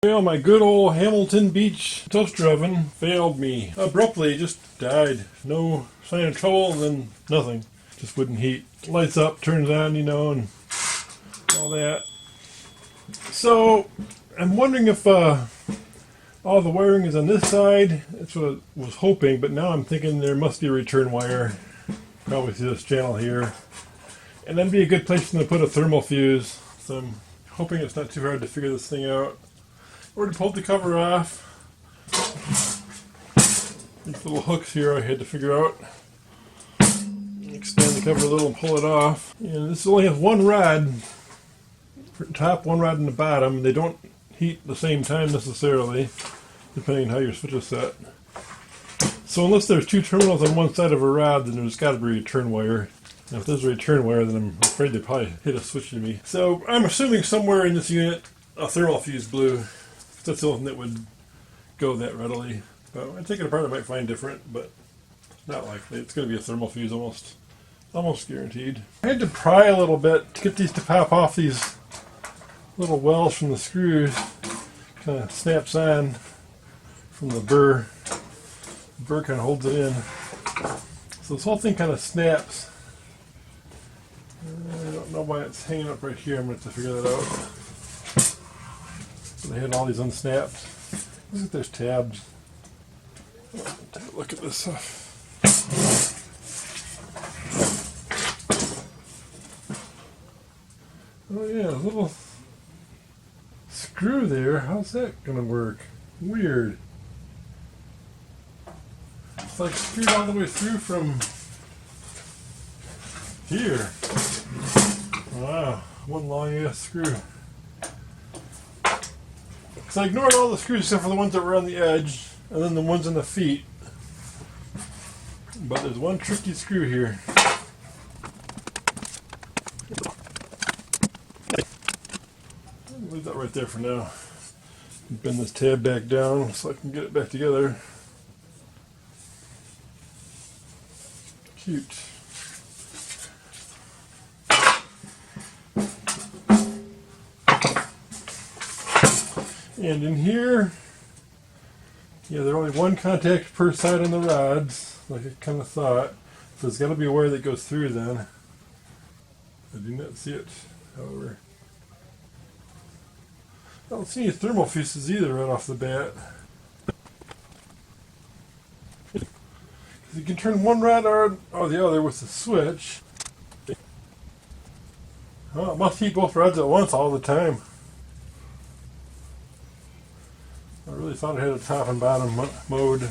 Well, my good old Hamilton Beach toaster oven failed me. Abruptly, just died. No sign of trouble, then nothing. Just wouldn't heat. Lights up, turns on, and all that. So, I'm wondering if all the wiring is on this side. That's what I was hoping, but now I'm thinking there must be a return wire. Probably through this channel here. And that'd be a good place to put a thermal fuse. So I'm hoping it's not too hard to figure this thing out. Already pulled the cover off. These little hooks here I had to figure out. Extend the cover a little and pull it off. And this only has one rod for the top, one rod in the bottom. They don't heat at the same time necessarily, depending on how your switch is set. So unless there's two terminals on one side of a rod, then there's got to be a return wire. Now if there's a return wire, then I'm afraid they probably hit a switch in me. So I'm assuming somewhere in this unit a thermal fuse blew. That's the only thing that would go that readily. But when I take it apart, I might find different, but not likely. It's going to be a thermal fuse almost guaranteed. I had to pry a little bit to get these to pop off these little wells from the screws. Kind of snaps on from the burr. The burr kind of holds it in. So this whole thing kind of snaps. I don't know why it's hanging up right here. I'm going to have to figure that out. They had all these unsnapped. Look at there's tabs. Take a look at this stuff. Oh yeah, a little screw there. How's that gonna work? Weird. It's like screwed all the way through from here. Wow, one long ass screw. So I ignored all the screws except for the ones that were on the edge, and then the ones on the feet. But there's one tricky screw here. I'll leave that right there for now. Bend this tab back down so I can get it back together. Cute. And in here, yeah, there's only one contact per side on the rods, like I kind of thought. So there's got to be a wire that goes through then. I do not see it, however. I don't see any thermal fuses either right off the bat. You can turn one rod or the other with the switch. Well, it must heat both rods at once all the time. I really thought it had a top and bottom mode.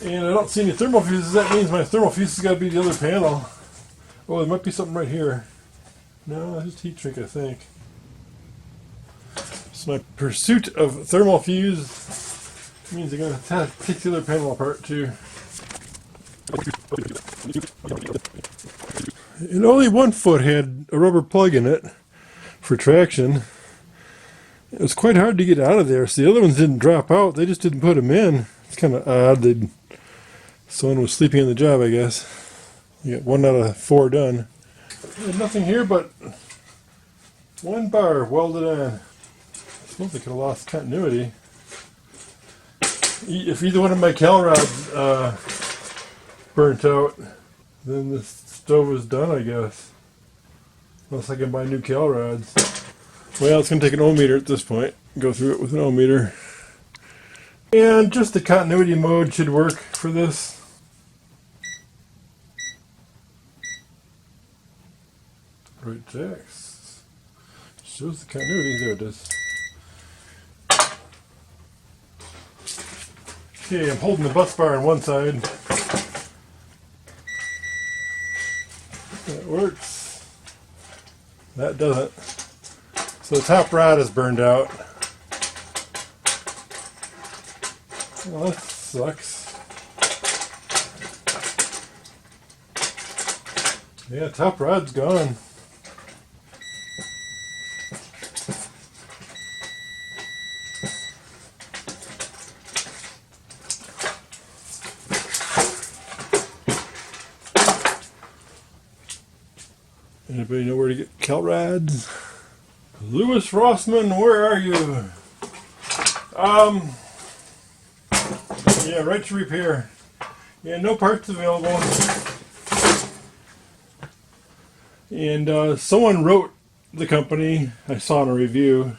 And I don't see any thermal fuses. That means my thermal fuse has got to be the other panel. Oh, there might be something right here. No, that's just heat shrink, I think. So my pursuit of thermal fuse means I'm going to have to take the other panel apart too. And only one foot had a rubber plug in it for traction. It was quite hard to get out of there, so the other ones didn't drop out, they just didn't put them in. It's kind of odd. Someone was sleeping on the job, I guess. You got 1 out of 4 done. There's nothing here but one bar welded on. I suppose they could have lost continuity. If either one of my cal rods burnt out, then the stove is done, I guess. Unless I can buy new cal rods. Well, it's going to take an ohmmeter at this point. Go through it with an ohmmeter. And just the continuity mode should work for this. Right jacks. Shows the continuity. There it is. Okay, I'm holding the bus bar on one side. That works. That doesn't. So the top rod is burned out. Well, that sucks. Yeah, top rod's gone. Anybody know where to get Cal rods? Louis Rossman, where are you? Yeah, right to repair. Yeah, no parts available. And someone wrote the company, I saw in a review,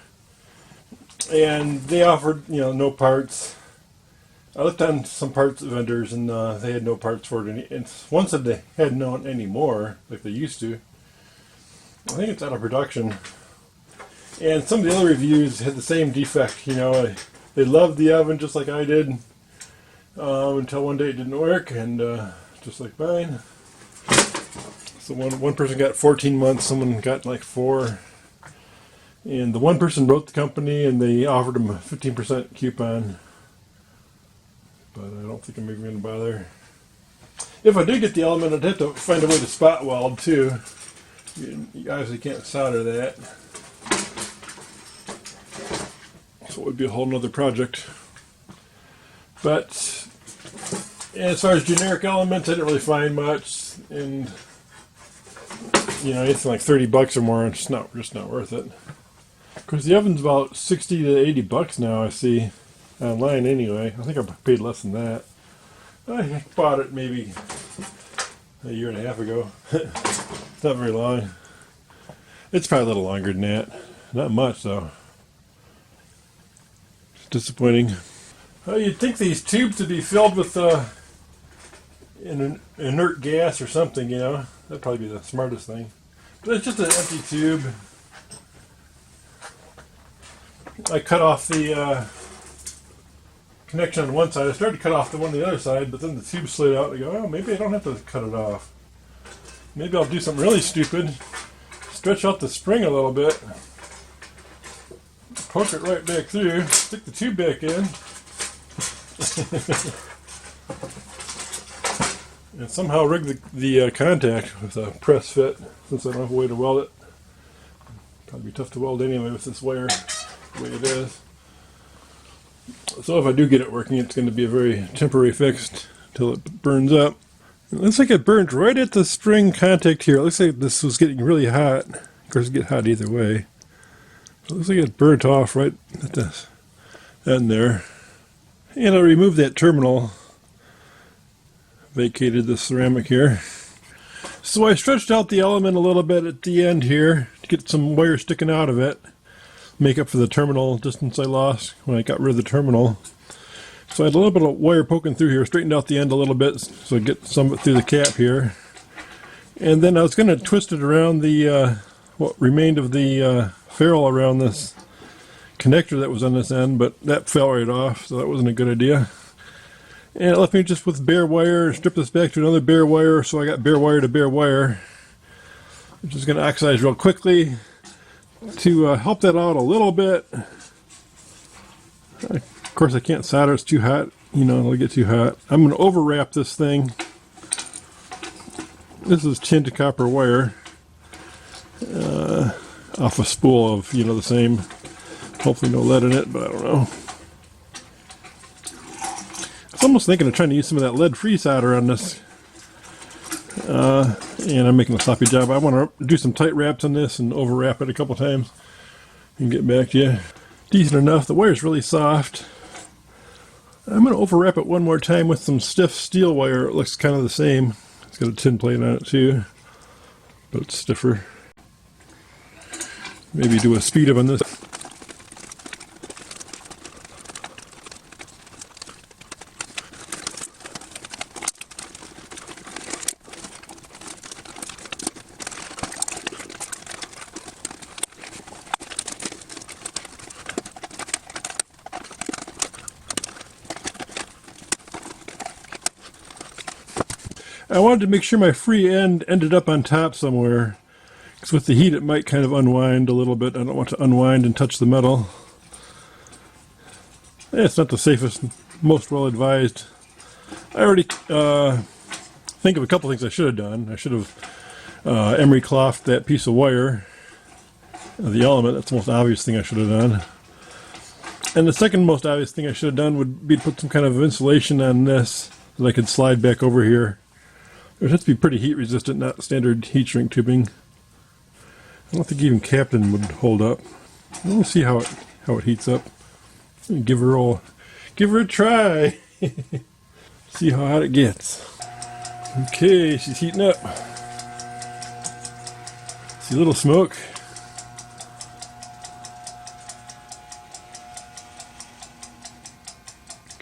and they offered, no parts. I looked on some parts vendors, and they had no parts for it. And one said they hadn't known anymore, like they used to. I think it's out of production. And some of the other reviews had the same defect. They loved the oven just like I did, until one day it didn't work, and just like mine. So one person got 14 months, someone got like 4. And the one person wrote the company, and they offered him a 15% coupon. But I don't think I'm even going to bother. If I did get the element, I'd have to find a way to spot weld too. You obviously can't solder that. So it would be a whole nother project. But as far as generic elements, I didn't really find much. And anything like $30 or more, it's just not worth it. Of course, the oven's about $60 to $80 now, I see, online anyway. I think I paid less than that. I bought it maybe a year and a half ago. It's not very long. It's probably a little longer than that. Not much, though. It's disappointing. Well, you'd think these tubes would be filled with an inert gas or something, That'd probably be the smartest thing. But it's just an empty tube. I cut off the connection on one side. I started to cut off the one on the other side, but then the tube slid out. I go, oh, maybe I don't have to cut it off. Maybe I'll do something really stupid. Stretch out the spring a little bit. Poke it right back through. Stick the tube back in. And somehow rig the contact with a press fit, since I don't have a way to weld it. Probably be tough to weld anyway with this wire the way it is. So if I do get it working, it's going to be a very temporary fix until it burns up. It looks like it burned right at the spring contact here. It looks like this was getting really hot. Of course, it get hot either way. It looks like it burnt off right at this end there. And I removed that terminal. Vacated the ceramic here. So I stretched out the element a little bit at the end here to get some wire sticking out of it. Make up for the terminal distance I lost when I got rid of the terminal. So I had a little bit of wire poking through here, straightened out the end a little bit so I get some of it through the cap here. And then I was going to twist it around the what remained of the ferrule around this connector that was on this end, but that fell right off, so that wasn't a good idea. And it left me just with bare wire. Strip this back to another bare wire, so I got bare wire to bare wire. I'm just going to oxidize real quickly to help that out a little bit. Of course, I can't solder, it's too hot. It'll get too hot. I'm going to overwrap this thing. This is tin to copper wire off a spool of, the same. Hopefully no lead in it, but I don't know. I was almost thinking of trying to use some of that lead-free solder on this. And I'm making a sloppy job. I want to do some tight wraps on this and overwrap it a couple times and get back to you. Decent enough. The wire's really soft. I'm going to overwrap it one more time with some stiff steel wire. It looks kind of the same. It's got a tin plate on it too, but it's stiffer. Maybe do a speed up on this. I wanted to make sure my free end ended up on top somewhere, because with the heat it might kind of unwind a little bit. I don't want to unwind and touch the metal. It's not the safest, most well advised. I already think of a couple things I should have done. I should have emery clothed that piece of wire, the element. That's the most obvious thing I should have done. And the second most obvious thing I should have done would be to put some kind of insulation on this that I could slide back over here. It would have to be pretty heat resistant, not standard heat shrink tubing. I don't think even Captain would hold up. We'll see how it heats up. Give her a try. See how hot it gets. Okay, she's heating up. See a little smoke.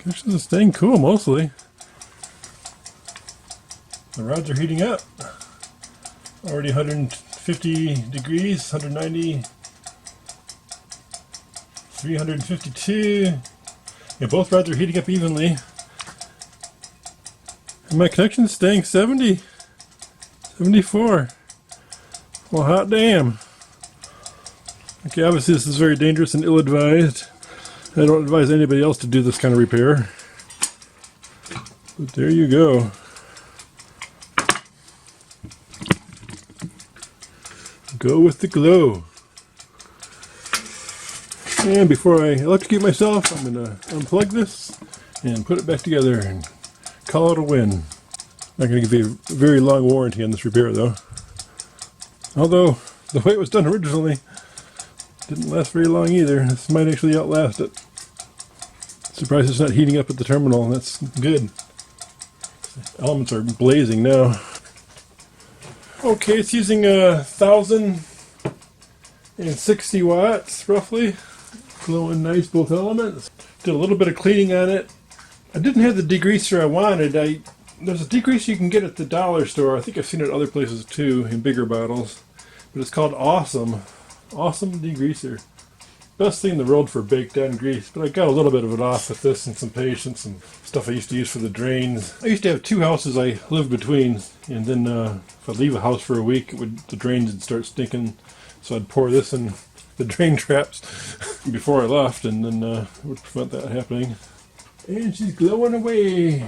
Gosh, this is staying cool mostly. The rods are heating up. Already 150 degrees, 190, 352. Yeah, both rods are heating up evenly. And my connection's staying 70, 74. Well, hot damn. Okay, obviously this is very dangerous and ill-advised. I don't advise anybody else to do this kind of repair. But there you go. Go with the glow. And before I electrocute myself, I'm going to unplug this and put it back together and call it a win. I'm not going to give you a very long warranty on this repair though. Although, the way it was done originally didn't last very long either. This might actually outlast it. Surprised it's not heating up at the terminal. That's good. The elements are blazing now. Okay, it's using 1,060 watts roughly. Glowing nice, both elements. Did a little bit of cleaning on it. I didn't have the degreaser I wanted. There's a degreaser you can get at the dollar store. I think I've seen it other places too, in bigger bottles. But it's called Awesome. Awesome degreaser. Best thing in the world for baked on grease. But I got a little bit of it off with this and some patience and stuff I used to use for the drains. I used to have 2 houses I lived between. And then if I'd leave a house for a week, the drains would start stinking. So I'd pour this in the drain traps before I left, and then it would prevent that happening. And she's glowing away.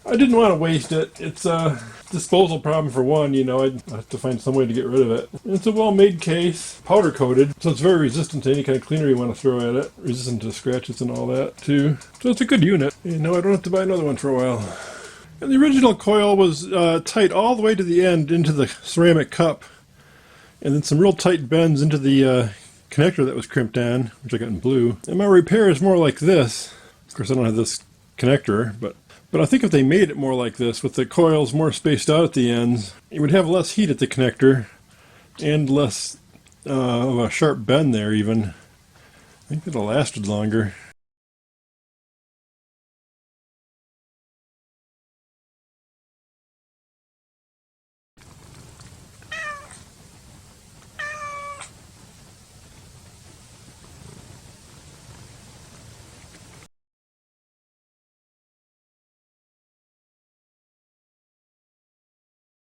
I didn't want to waste it. It's a disposal problem for one, you know. I'd have to find some way to get rid of it. And it's a well-made case, powder coated, so it's very resistant to any kind of cleaner you want to throw at it. Resistant to scratches and all that too. So it's a good unit. And now I don't have to buy another one for a while. And the original coil was tight all the way to the end into the ceramic cup. And then some real tight bends into the connector that was crimped on, which I got in blue. And my repair is more like this. Of course, I don't have this connector, but I think if they made it more like this, with the coils more spaced out at the ends, it would have less heat at the connector, and less of a sharp bend there even. I think it'll lasted longer.